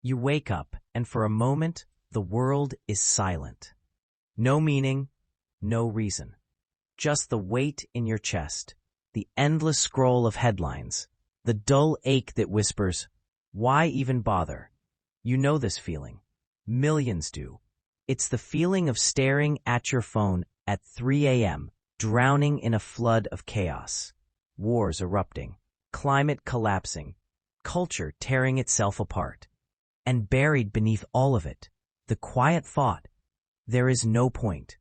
You wake up, and for a moment, the world is silent. No meaning, no reason. Just the weight in your chest, the endless scroll of headlines, the dull ache that whispers, "Why even bother?" You know this feeling. Millions do. It's the feeling of staring at your phone at 3 a.m., drowning in a flood of chaos. Wars erupting, climate collapsing, culture tearing itself apart. And buried beneath all of it, the quiet thought, there is no point.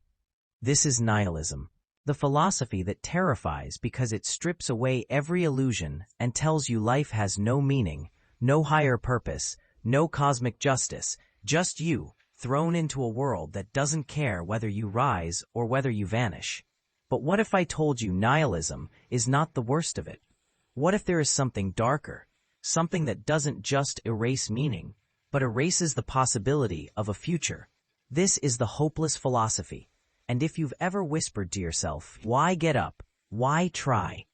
This is nihilism, the philosophy that terrifies because it strips away every illusion and tells you life has no meaning, no higher purpose, no cosmic justice, just you, thrown into a world that doesn't care whether you rise or whether you vanish. But what if I told you nihilism is not the worst of it? What if there is something darker, something that doesn't just erase meaning, but erases the possibility of a future? This is the hopeless philosophy. And if you've ever whispered to yourself, why get up? Why try?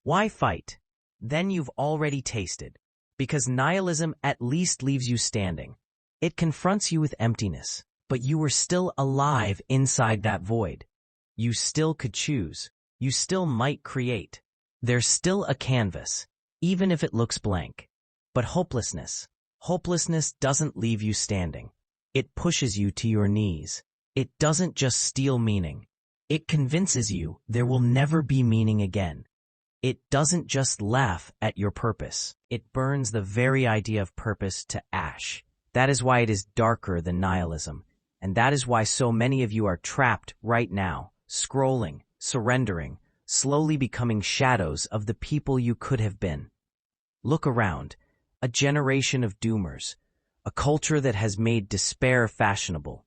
Why fight? Then you've already tasted. Because nihilism at least leaves you standing. It confronts you with emptiness, but you were still alive inside that void. You still could choose. You still might create. There's still a canvas, even if it looks blank. But hopelessness doesn't leave you standing. It pushes you to your knees. It doesn't just steal meaning. It convinces you there will never be meaning again. It doesn't just laugh at your purpose. It burns the very idea of purpose to ash. That is why it is darker than nihilism. And that is why so many of you are trapped right now, scrolling, surrendering, slowly becoming shadows of the people you could have been. Look around. A generation of doomers. A culture that has made despair fashionable.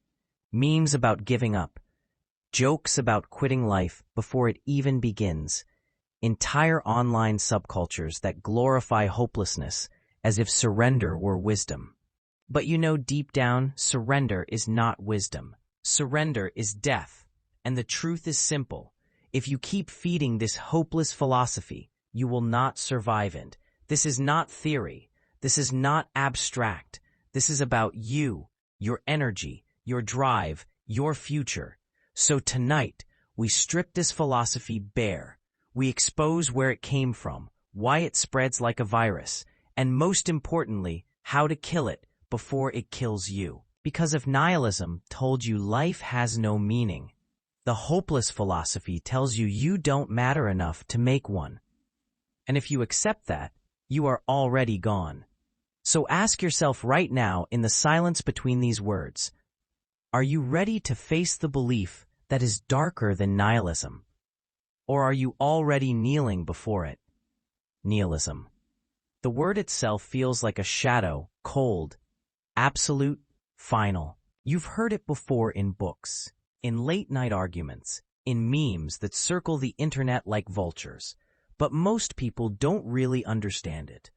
Memes about giving up. Jokes about quitting life before it even begins. Entire online subcultures that glorify hopelessness as if surrender were wisdom. But you know deep down, surrender is not wisdom. Surrender is death. And the truth is simple. If you keep feeding this hopeless philosophy, you will not survive it. This is not theory. This is not abstract. This is about you, your energy, your drive, your future. So tonight, we strip this philosophy bare. We expose where it came from, why it spreads like a virus, and most importantly, how to kill it before it kills you. Because if nihilism told you life has no meaning, the hopeless philosophy tells you you don't matter enough to make one. And if you accept that, you are already gone. So ask yourself right now in the silence between these words, are you ready to face the belief that is darker than nihilism? Or are you already kneeling before it? Nihilism. The word itself feels like a shadow, cold, absolute, final. You've heard it before in books, in late-night arguments, in memes that circle the internet like vultures. But most people don't really understand it.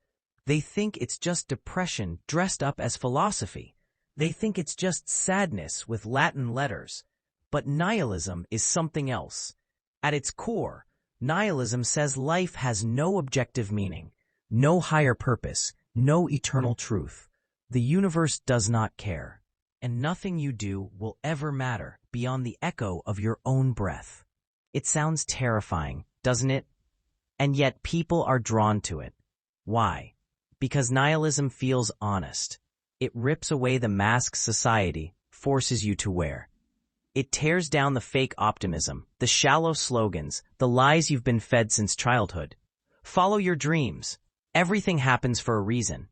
They think it's just depression dressed up as philosophy. They think it's just sadness with Latin letters. But nihilism is something else. At its core, nihilism says life has no objective meaning, no higher purpose, no eternal truth. The universe does not care, and nothing you do will ever matter beyond the echo of your own breath. It sounds terrifying, doesn't it? And yet people are drawn to it. Why? Because nihilism feels honest. It rips away the masks society forces you to wear. It tears down the fake optimism, the shallow slogans, the lies you've been fed since childhood. Follow your dreams. Everything happens for a reason.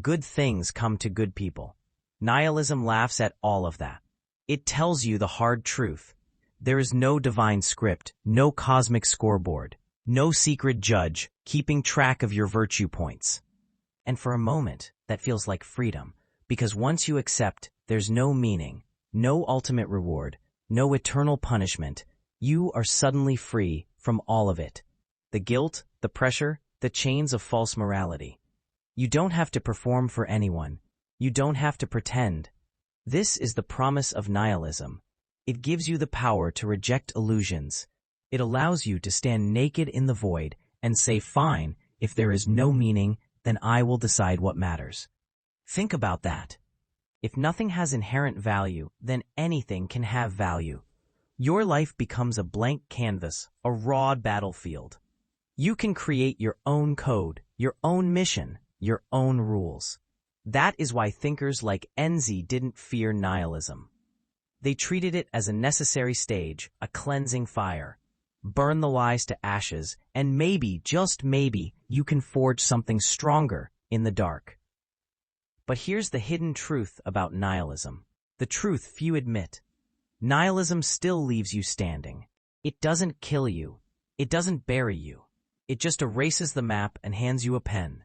Good things come to good people. Nihilism laughs at all of that. It tells you the hard truth. There is no divine script, no cosmic scoreboard, no secret judge keeping track of your virtue points. And for a moment, that feels like freedom, because once you accept there's no meaning, no ultimate reward, no eternal punishment, you are suddenly free from all of it. The guilt, the pressure, the chains of false morality. You don't have to perform for anyone. You don't have to pretend. This is the promise of nihilism. It gives you the power to reject illusions. It allows you to stand naked in the void and say, fine, if there is no meaning, then I will decide what matters. Think about that. If nothing has inherent value, then anything can have value. Your life becomes a blank canvas, a raw battlefield. You can create your own code, your own mission, your own rules. That is why thinkers like Enzi didn't fear nihilism. They treated it as a necessary stage, a cleansing fire. Burn the lies to ashes, and maybe, just maybe, you can forge something stronger in the dark. But here's the hidden truth about nihilism. The truth few admit. Nihilism still leaves you standing. It doesn't kill you. It doesn't bury you. It just erases the map and hands you a pen.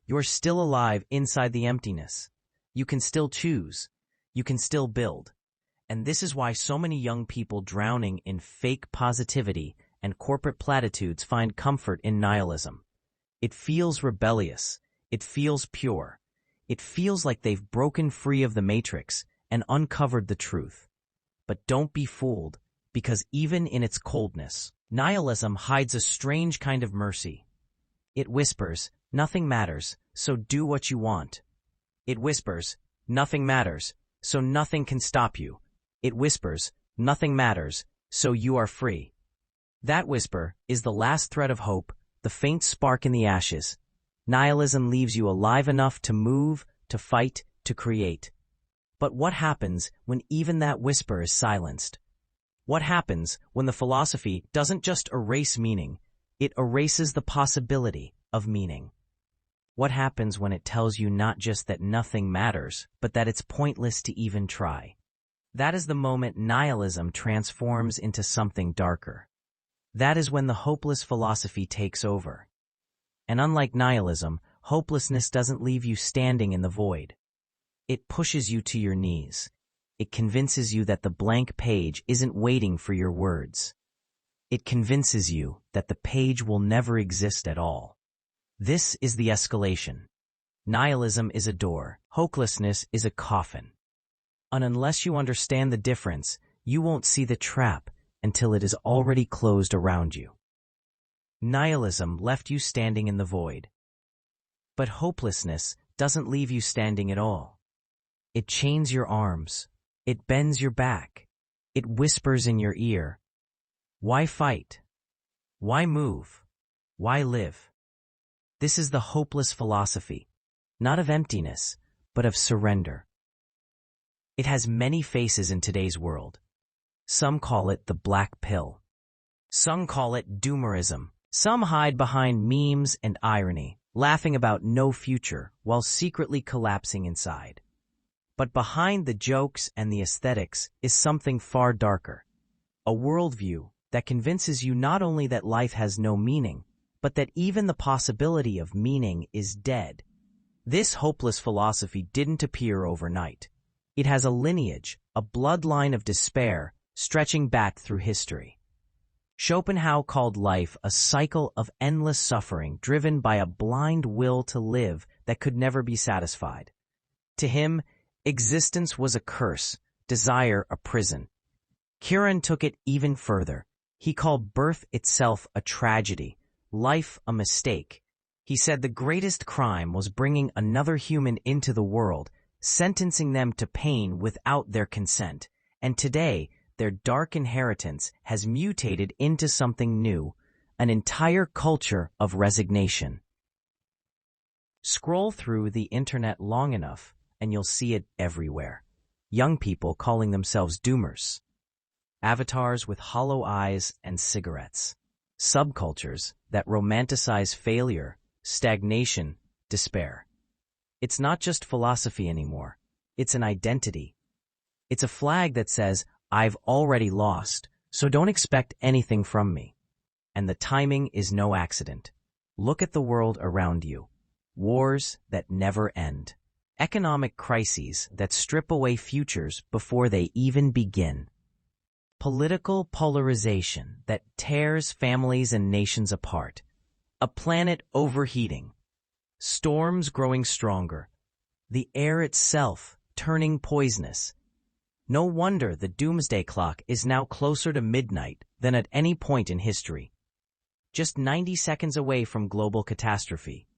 You're still alive inside the emptiness. You can still choose. You can still build. And this is why so many young people drowning in fake positivity and corporate platitudes find comfort in nihilism. It feels rebellious. It feels pure. It feels like they've broken free of the matrix and uncovered the truth. But don't be fooled, because even in its coldness, nihilism hides a strange kind of mercy. It whispers, nothing matters, so do what you want. It whispers, nothing matters, so nothing can stop you. It whispers, nothing matters, so you are free. That whisper is the last thread of hope, the faint spark in the ashes. Nihilism leaves you alive enough to move, to fight, to create. But what happens when even that whisper is silenced? What happens when the philosophy doesn't just erase meaning, it erases the possibility of meaning? What happens when it tells you not just that nothing matters, but that it's pointless to even try? That is the moment nihilism transforms into something darker. That is when the hopeless philosophy takes over. And unlike nihilism, hopelessness doesn't leave you standing in the void. It pushes you to your knees. It convinces you that the blank page isn't waiting for your words. It convinces you that the page will never exist at all. This is the escalation. Nihilism is a door. Hopelessness is a coffin. And unless you understand the difference, you won't see the trap until it is already closed around you. Nihilism left you standing in the void. But hopelessness doesn't leave you standing at all. It chains your arms. It bends your back. It whispers in your ear. Why fight? Why move? Why live? This is the hopeless philosophy, not of emptiness, but of surrender. It has many faces in today's world. Some call it the black pill. Some call it doomerism. Some hide behind memes and irony, laughing about no future while secretly collapsing inside. But behind the jokes and the aesthetics is something far darker. A worldview that convinces you not only that life has no meaning, but that even the possibility of meaning is dead. This hopeless philosophy didn't appear overnight. It has a lineage, a bloodline of despair, stretching back through history. Schopenhauer called life a cycle of endless suffering driven by a blind will to live that could never be satisfied. To him, existence was a curse, desire a prison. Kieran took it even further. He called birth itself a tragedy, life a mistake. He said the greatest crime was bringing another human into the world, sentencing them to pain without their consent. And today, their dark inheritance has mutated into something new, an entire culture of resignation. Scroll through the internet long enough, and you'll see it everywhere. Young people calling themselves doomers. Avatars with hollow eyes and cigarettes. Subcultures that romanticize failure, stagnation, despair. It's not just philosophy anymore. It's an identity. It's a flag that says, I've already lost, so don't expect anything from me. And the timing is no accident. Look at the world around you. Wars that never end. Economic crises that strip away futures before they even begin. Political polarization that tears families and nations apart. A planet overheating. Storms growing stronger. The air itself turning poisonous. No wonder the doomsday clock is now closer to midnight than at any point in history. Just 90 seconds away from global catastrophe.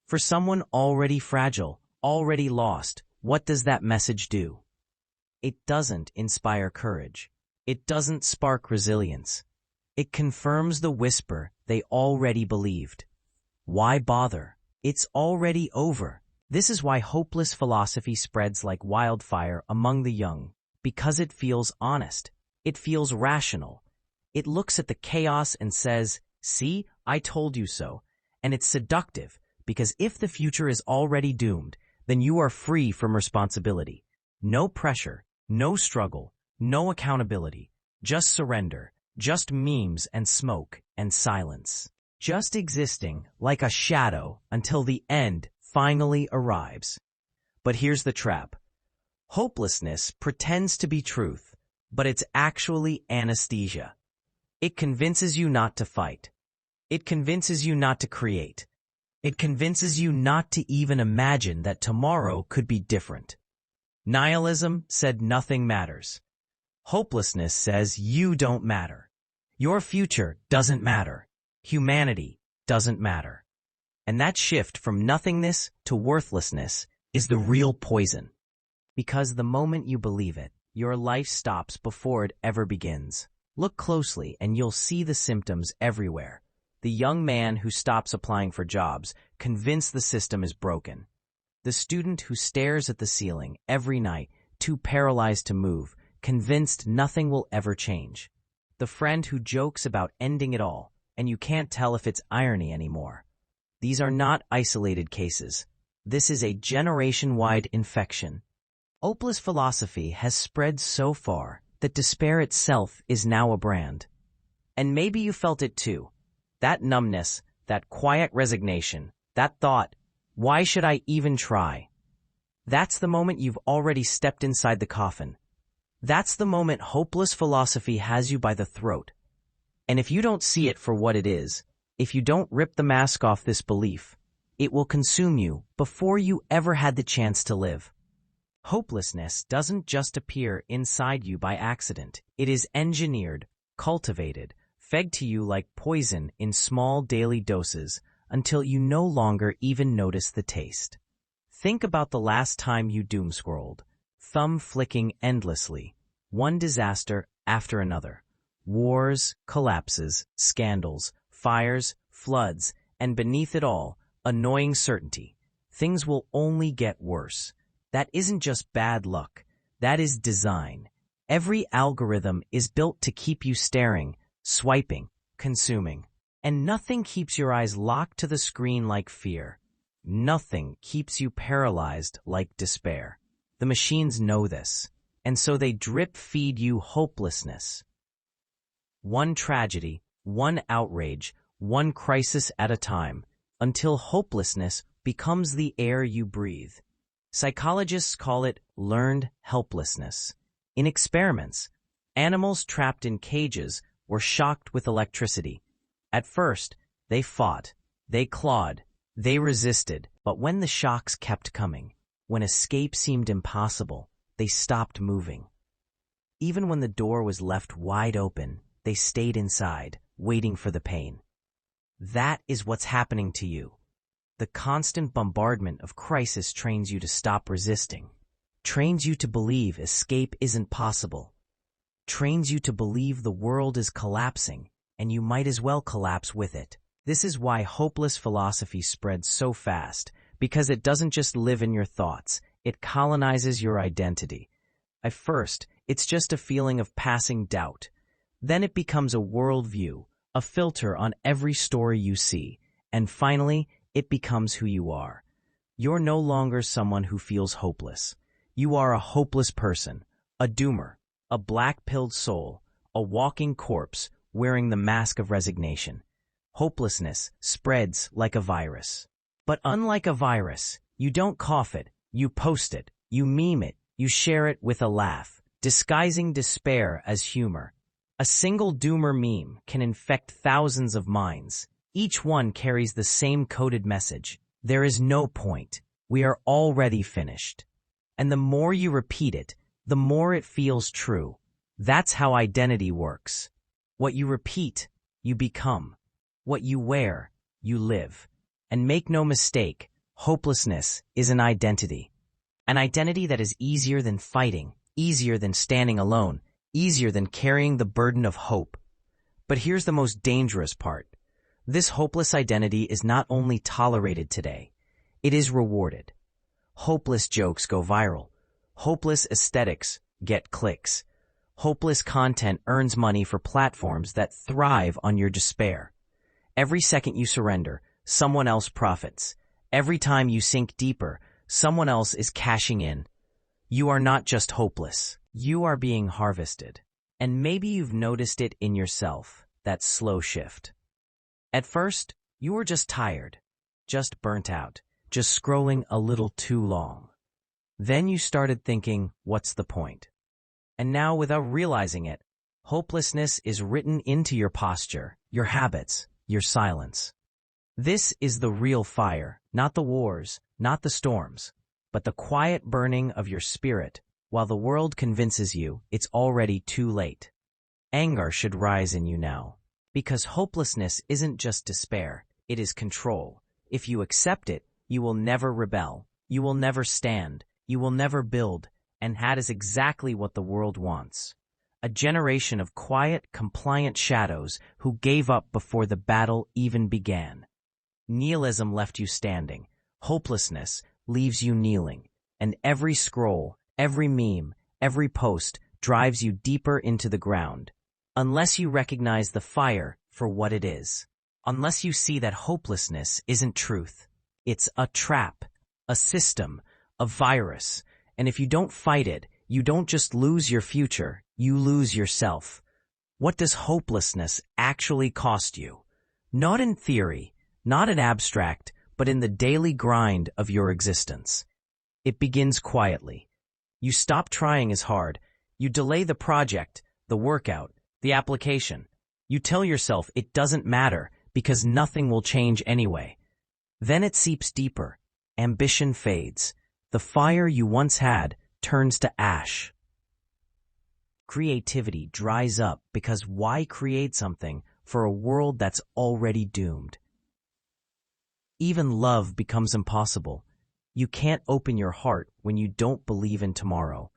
For someone already fragile, already lost. What does that message do? It doesn't inspire courage. It doesn't spark resilience. It confirms the whisper they already believed. Why bother? It's already over. This is why hopeless philosophy spreads like wildfire among the young, because it feels honest. It feels rational. It looks at the chaos and says, "See, I told you so." And it's seductive, because if the future is already doomed, then you are free from responsibility. No pressure, no struggle, no accountability, just surrender, just memes and smoke and silence. Just existing like a shadow until the end finally arrives. But here's the trap. Hopelessness pretends to be truth, but it's actually anesthesia. It convinces you not to fight. It convinces you not to create. It convinces you not to even imagine that tomorrow could be different. Nihilism said nothing matters. Hopelessness says you don't matter. Your future doesn't matter. Humanity doesn't matter. And that shift from nothingness to worthlessness is the real poison. Because the moment you believe it, your life stops before it ever begins. Look closely and you'll see the symptoms everywhere. The young man who stops applying for jobs, convinced the system is broken. The student who stares at the ceiling every night, too paralyzed to move, convinced nothing will ever change. The friend who jokes about ending it all, and you can't tell if it's irony anymore. These are not isolated cases. This is a generation-wide infection. Hopeless philosophy has spread so far that despair itself is now a brand. And maybe you felt it too. That numbness, that quiet resignation, that thought, why should I even try? That's the moment you've already stepped inside the coffin. That's the moment hopeless philosophy has you by the throat. And if you don't see it for what it is, if you don't rip the mask off this belief, it will consume you before you ever had the chance to live. Hopelessness doesn't just appear inside you by accident. It is engineered, cultivated, fed to you like poison in small daily doses until you no longer even notice the taste. Think about the last time you doom-scrolled, thumb flicking endlessly, one disaster after another. Wars, collapses, scandals, fires, floods, and beneath it all, annoying certainty. Things will only get worse. That isn't just bad luck. That is design. Every algorithm is built to keep you staring, swiping, consuming. And nothing keeps your eyes locked to the screen like fear. Nothing keeps you paralyzed like despair. The machines know this, and so they drip-feed you hopelessness. One tragedy, one outrage, one crisis at a time, until hopelessness becomes the air you breathe. Psychologists call it learned helplessness. In experiments, animals trapped in cages were shocked with electricity. At first, they fought, they clawed, they resisted, but when the shocks kept coming, when escape seemed impossible, they stopped moving. Even when the door was left wide open, they stayed inside, waiting for the pain. That is what's happening to you. The constant bombardment of crisis trains you to stop resisting, trains you to believe escape isn't possible, trains you to believe the world is collapsing, and you might as well collapse with it. This is why hopeless philosophy spreads so fast, because it doesn't just live in your thoughts, it colonizes your identity. At first, it's just a feeling of passing doubt. Then it becomes a worldview, a filter on every story you see, and finally, it becomes who you are. You're no longer someone who feels hopeless. You are a hopeless person, a doomer, a black-pilled soul, a walking corpse wearing the mask of resignation. Hopelessness spreads like a virus. But unlike a virus, you don't cough it, you post it, you meme it, you share it with a laugh, disguising despair as humor. A single doomer meme can infect thousands of minds. Each one carries the same coded message. There is no point. We are already finished. And the more you repeat it, the more it feels true. That's how identity works. What you repeat, you become. What you wear, you live. And make no mistake, Hopelessness is an identity that is easier than fighting, easier than standing alone, easier than carrying the burden of hope. But here's the most dangerous part. This hopeless identity is not only tolerated today, it is rewarded. Hopeless jokes go viral. Hopeless aesthetics get clicks. Hopeless content earns money for platforms that thrive on your despair. Every second you surrender, someone else profits. Every time you sink deeper, someone else is cashing in. You are not just hopeless. You are being harvested. And maybe you've noticed it in yourself, that slow shift. At first, you were just tired, just burnt out, just scrolling a little too long. Then you started thinking, what's the point? And now, without realizing it, hopelessness is written into your posture, your habits, your silence. This is the real fire, not the wars, not the storms, but the quiet burning of your spirit, while the world convinces you it's already too late. Anger should rise in you now, because hopelessness isn't just despair, it is control. If you accept it, you will never rebel, you will never stand, you will never build, and that is exactly what the world wants. A generation of quiet, compliant shadows who gave up before the battle even began. Nihilism left you standing. Hopelessness leaves you kneeling. And every scroll, every meme, every post drives you deeper into the ground. Unless you recognize the fire for what it is. Unless you see that hopelessness isn't truth. It's a trap, a system, a virus. And if you don't fight it, you don't just lose your future, you lose yourself. What does hopelessness actually cost you? Not in theory, not in abstract, but in the daily grind of your existence. It begins quietly. You stop trying as hard. You delay the project, the workout, the application. You tell yourself it doesn't matter because nothing will change anyway. Then it seeps deeper. Ambition fades. The fire you once had turns to ash. Creativity dries up because why create something for a world that's already doomed? Even love becomes impossible. You can't open your heart when you don't believe in tomorrow.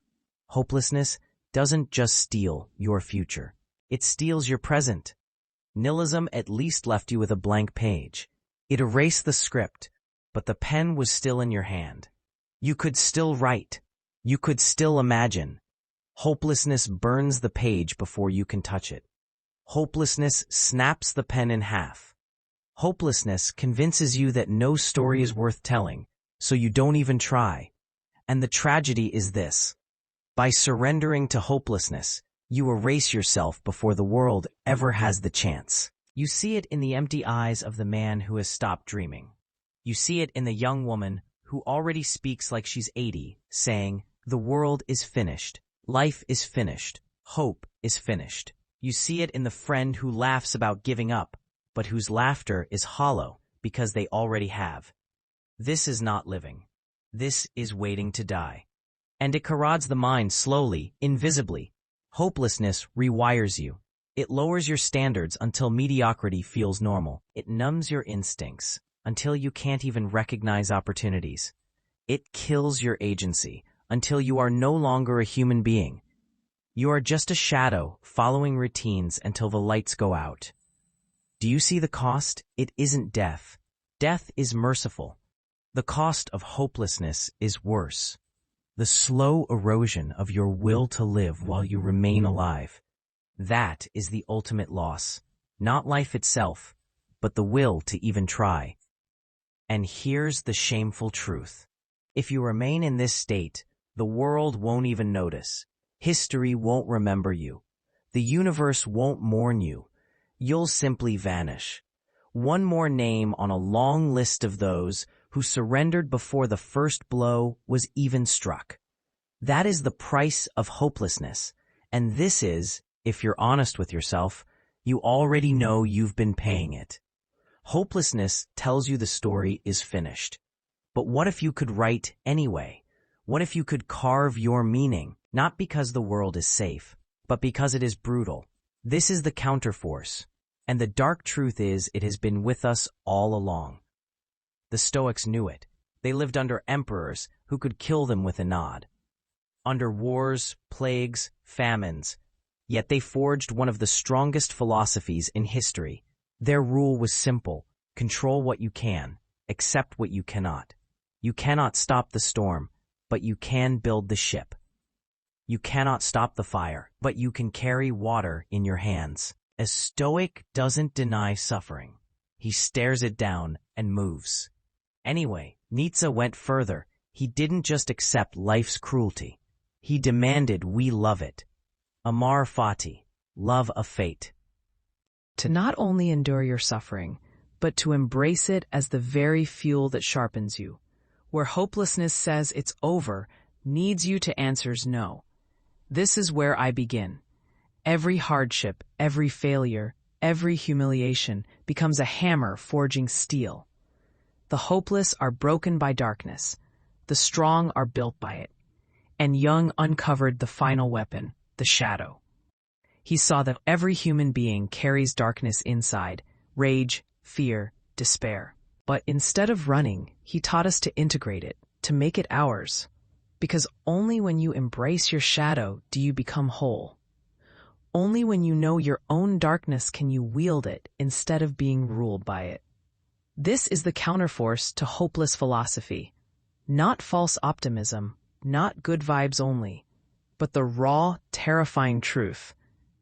Hopelessness doesn't just steal your future. It steals your present. Nihilism at least left you with a blank page. It erased the script, but the pen was still in your hand. You could still write. You could still imagine. Hopelessness burns the page before you can touch it. Hopelessness snaps the pen in half. Hopelessness convinces you that no story is worth telling, so you don't even try. And the tragedy is this. By surrendering to hopelessness, you erase yourself before the world ever has the chance. You see it in the empty eyes of the man who has stopped dreaming. You see it in the young woman who already speaks like she's 80, saying, "The world is finished. Life is finished. Hope is finished." You see it in the friend who laughs about giving up, but whose laughter is hollow because they already have. This is not living. This is waiting to die. And it corrodes the mind slowly, invisibly. Hopelessness rewires you. It lowers your standards until mediocrity feels normal. It numbs your instincts until you can't even recognize opportunities. It kills your agency until you are no longer a human being. You are just a shadow following routines until the lights go out. Do you see the cost? It isn't death. Death is merciful. The cost of hopelessness is worse. The slow erosion of your will to live while you remain alive. That is the ultimate loss. Not life itself, but the will to even try. And here's the shameful truth. If you remain in this state, the world won't even notice. History won't remember you. The universe won't mourn you. You'll simply vanish. One more name on a long list of those who surrendered before the first blow was even struck. That is the price of hopelessness. And this is, if you're honest with yourself, you already know you've been paying it. Hopelessness tells you the story is finished. But what if you could write anyway? What if you could carve your meaning, not because the world is safe, but because it is brutal? This is the counterforce. And the dark truth is it has been with us all along. The Stoics knew it. They lived under emperors who could kill them with a nod, under wars, plagues, famines, yet they forged one of the strongest philosophies in history. Their rule was simple: control what you can, accept what you cannot. You cannot stop the storm, but you can build the ship. You cannot stop the fire, but you can carry water in your hands. A Stoic doesn't deny suffering. He stares it down and moves. Anyway, Nietzsche went further. He didn't just accept life's cruelty. He demanded we love it. Amar fati, love of fate. To not only endure your suffering, but to embrace it as the very fuel that sharpens you. Where hopelessness says it's over, needs you to answers no. This is where I begin. Every hardship, every failure, every humiliation becomes a hammer forging steel. The hopeless are broken by darkness. The strong are built by it. And Jung uncovered the final weapon, the shadow. He saw that every human being carries darkness inside, rage, fear, despair. But instead of running, he taught us to integrate it, to make it ours. Because only when you embrace your shadow do you become whole. Only when you know your own darkness can you wield it instead of being ruled by it. This is the counterforce to hopeless philosophy. Not false optimism, not good vibes only, but the raw, terrifying truth.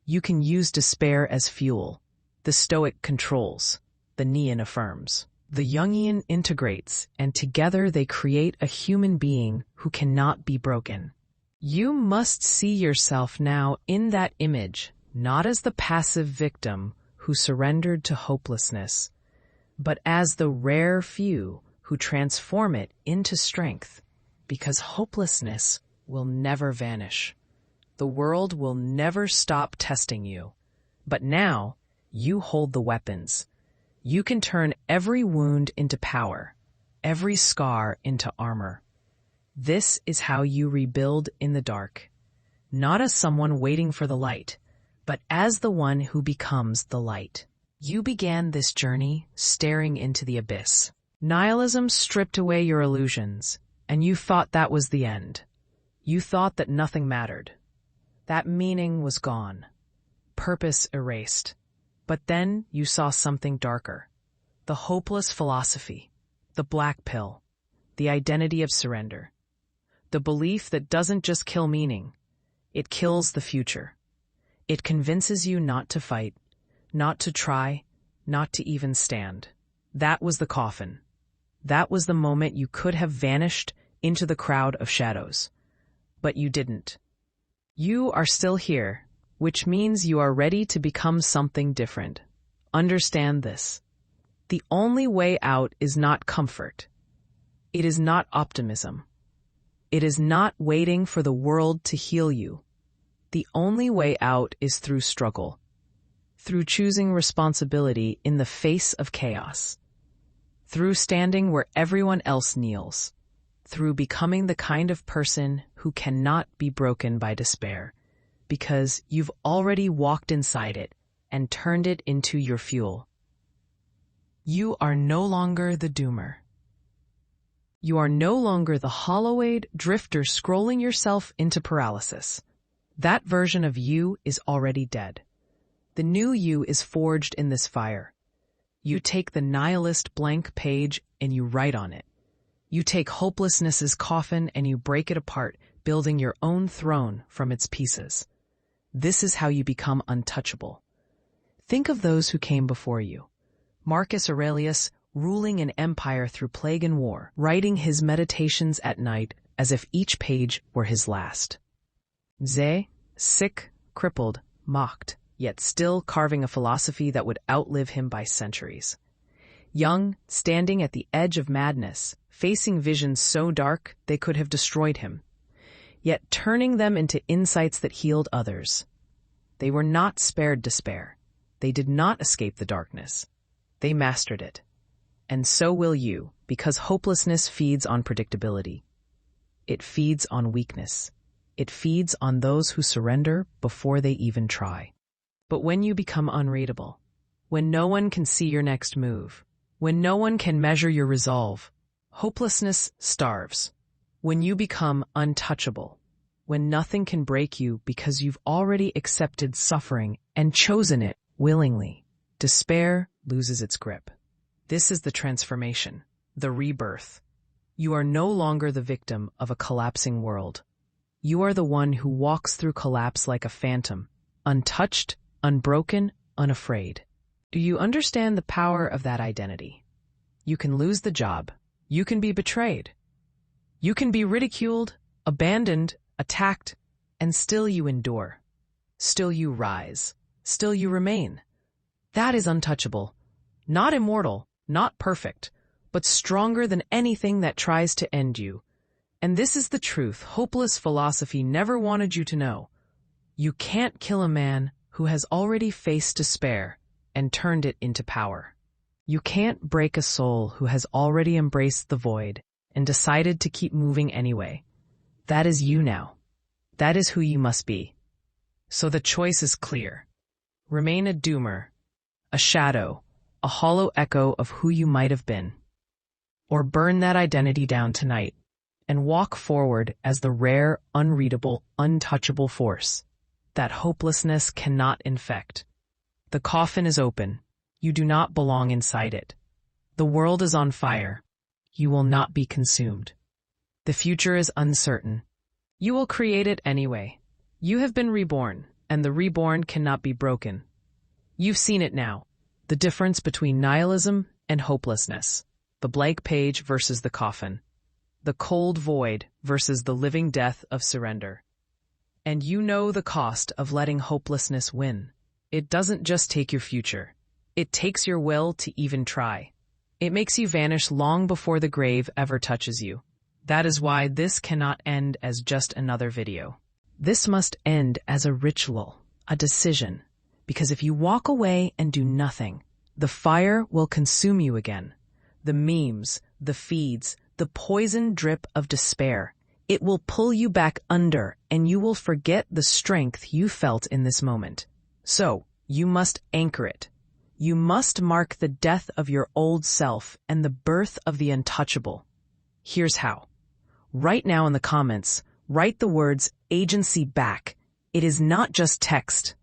You can use despair as fuel. The Stoic controls. The Nean affirms. The Jungian integrates, and together they create a human being who cannot be broken. You must see yourself now in that image, not as the passive victim who surrendered to hopelessness, but as the rare few who transform it into strength, because hopelessness will never vanish. The world will never stop testing you. But now, you hold the weapons. You can turn every wound into power, every scar into armor. This is how you rebuild in the dark, not as someone waiting for the light, but as the one who becomes the light. You began this journey staring into the abyss. Nihilism stripped away your illusions, and you thought that was the end. You thought that nothing mattered. That meaning was gone, purpose erased. But then you saw something darker. The hopeless philosophy, the black pill, the identity of surrender. The belief that doesn't just kill meaning, it kills the future. It convinces you not to fight, not to try, not to even stand. That was the coffin. That was the moment you could have vanished into the crowd of shadows. But you didn't. You are still here, which means you are ready to become something different. Understand this. The only way out is not comfort. It is not optimism. It is not waiting for the world to heal you. The only way out is through struggle, through choosing responsibility in the face of chaos, through standing where everyone else kneels, through becoming the kind of person who cannot be broken by despair, because you've already walked inside it and turned it into your fuel. You are no longer the doomer. You are no longer the hollow-eyed drifter scrolling yourself into paralysis. That version of you is already dead. The new you is forged in this fire. You take the nihilist blank page and you write on it. You take hopelessness's coffin and you break it apart, building your own throne from its pieces. This is how you become untouchable. Think of those who came before you. Marcus Aurelius, ruling an empire through plague and war, writing his meditations at night as if each page were his last. Zé, sick, crippled, mocked, yet still carving a philosophy that would outlive him by centuries. Jung, standing at the edge of madness, facing visions so dark they could have destroyed him, yet turning them into insights that healed others. They were not spared despair. They did not escape the darkness. They mastered it. And so will you, because hopelessness feeds on predictability. It feeds on weakness. It feeds on those who surrender before they even try. But when you become unreadable, when no one can see your next move, when no one can measure your resolve, Hopelessness starves. When you become untouchable, when nothing can break you because you've already accepted suffering and chosen it willingly, despair loses its grip. This is the transformation, the rebirth. You are no longer the victim of a collapsing world. You are the one who walks through collapse like a phantom, untouched, unbroken, unafraid. Do you understand the power of that identity? You can lose the job. You can be betrayed. You can be ridiculed, abandoned, attacked, and still you endure. Still you rise. Still you remain. That is untouchable. Not immortal, not perfect, but stronger than anything that tries to end you. And this is the truth hopeless philosophy never wanted you to know. You can't kill a man who has already faced despair and turned it into power. You can't break a soul who has already embraced the void and decided to keep moving anyway. That is you now. That is who you must be. So the choice is clear. Remain a doomer, a shadow, a hollow echo of who you might have been. Or burn that identity down tonight and walk forward as the rare, unreadable, untouchable force that hopelessness cannot infect. The coffin is open. You do not belong inside it. The world is on fire. You will not be consumed. The future is uncertain. You will create it anyway. You have been reborn, and the reborn cannot be broken. You've seen it now, the difference between nihilism and hopelessness, the blank page versus the coffin, the cold void versus the living death of surrender. And you know the cost of letting hopelessness win. It doesn't just take your future. It takes your will to even try. It makes you vanish long before the grave ever touches you. That is why this cannot end as just another video. This must end as a ritual, a decision. Because if you walk away and do nothing, the fire will consume you again. The memes, the feeds, the poison drip of despair. It will pull you back under, and you will forget the strength you felt in this moment. So, you must anchor it. You must mark the death of your old self and the birth of the untouchable. Here's how. Right now in the comments, write the words agency back. It is not just text.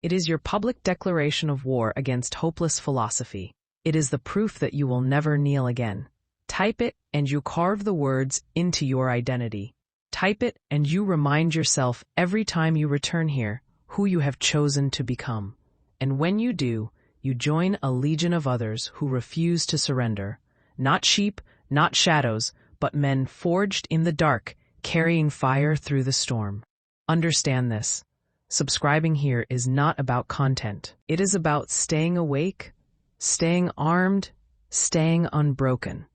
It is your public declaration of war against hopeless philosophy. It is the proof that you will never kneel again. Type it and you carve the words into your identity. Type it and you remind yourself every time you return here who you have chosen to become. And when you do, you join a legion of others who refuse to surrender. Not sheep, not shadows, but men forged in the dark, carrying fire through the storm. Understand this. Subscribing here is not about content. It is about staying awake, staying armed, staying unbroken.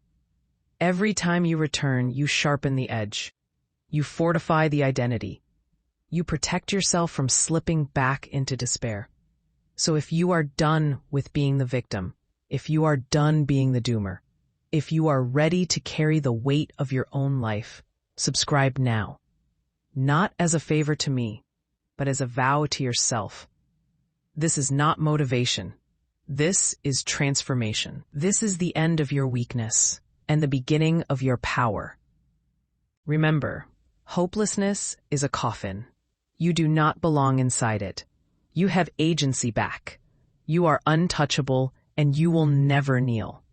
Every time you return, you sharpen the edge. You fortify the identity. You protect yourself from slipping back into despair. So if you are done with being the victim, if you are done being the doomer, if you are ready to carry the weight of your own life, subscribe now. Not as a favor to me, but as a vow to yourself. This is not motivation. This is transformation. This is the end of your weakness and the beginning of your power. Remember, hopelessness is a coffin. You do not belong inside it. You have agency back. You are untouchable and you will never kneel.